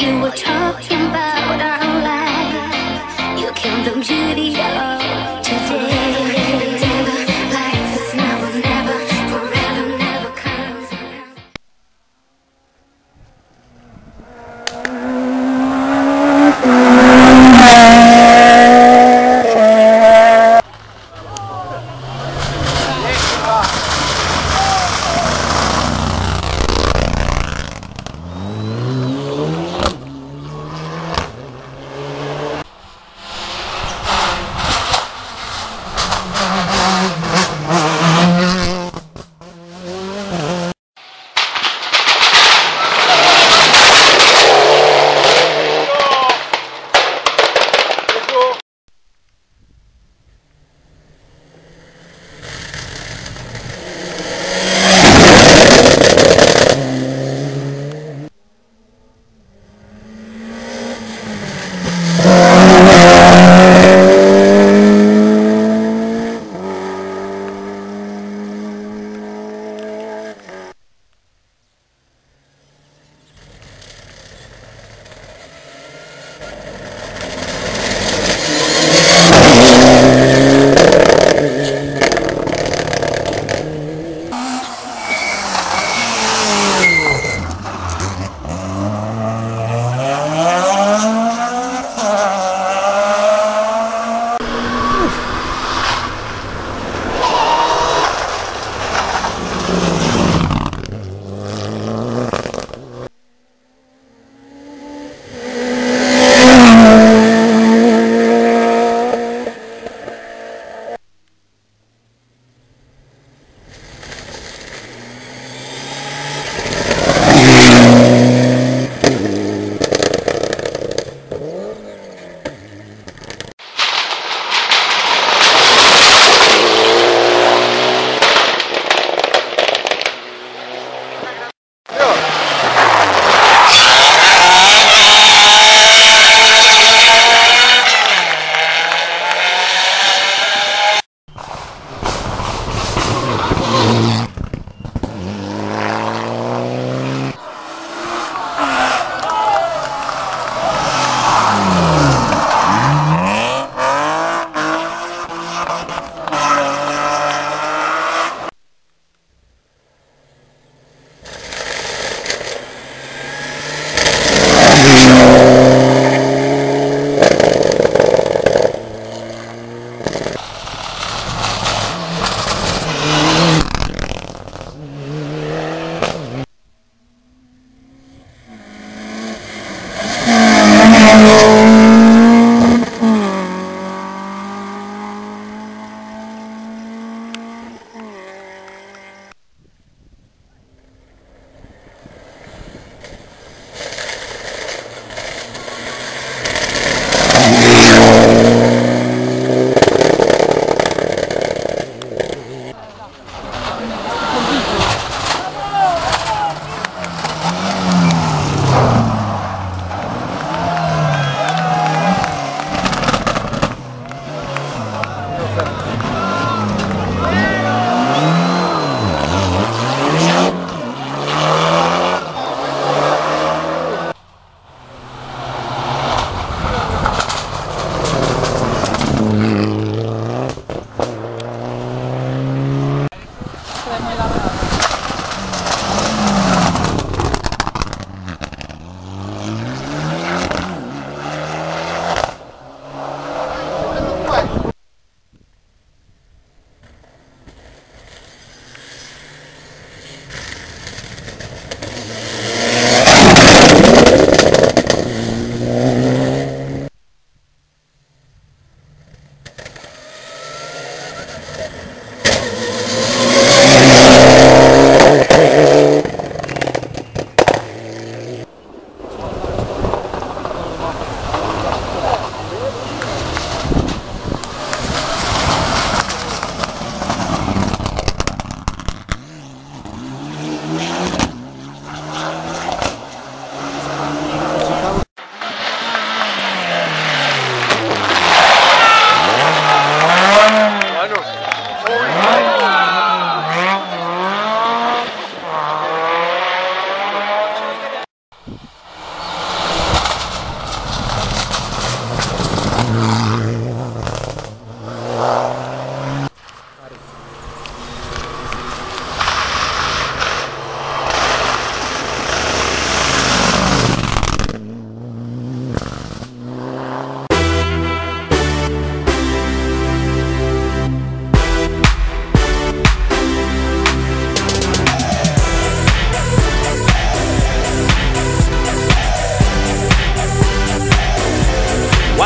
You were talking about our life. You came the beauty of today. Life is now or never, forever never comes around.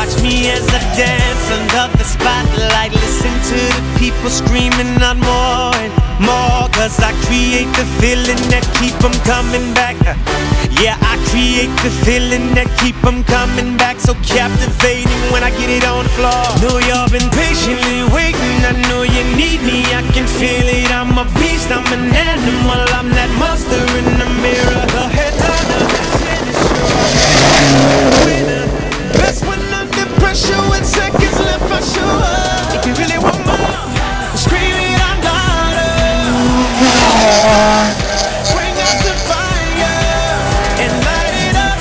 Watch me as I dance under the spotlight. Listen to the people screaming out more and more. Cause I create the feeling that keep them coming back. Yeah, I create the feeling that keep them coming back. So captivating when I get it on the floor. Know y'all been patiently waiting. I know you need me, I can feel it. I'm a beast, I'm an animal. I'm that monster in the mirror. The headliner, winner. Best when under pressure with seconds left, I show up. If you really want more, scream it out louder. Bring out the fire and light it up.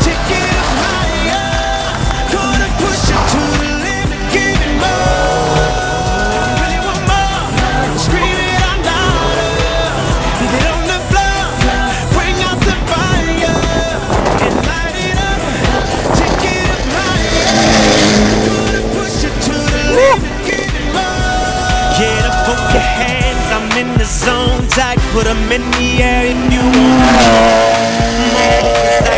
Take it up higher. Gonna push it to the limit, give it more. If you really want more, scream it out louder. Leave it on the floor. Bring out the fire and light it up. Take it up higher. Gonna push it to the limit, give it more. Get up on your hands, I'm in the zone tight. Put them in the air if you want more.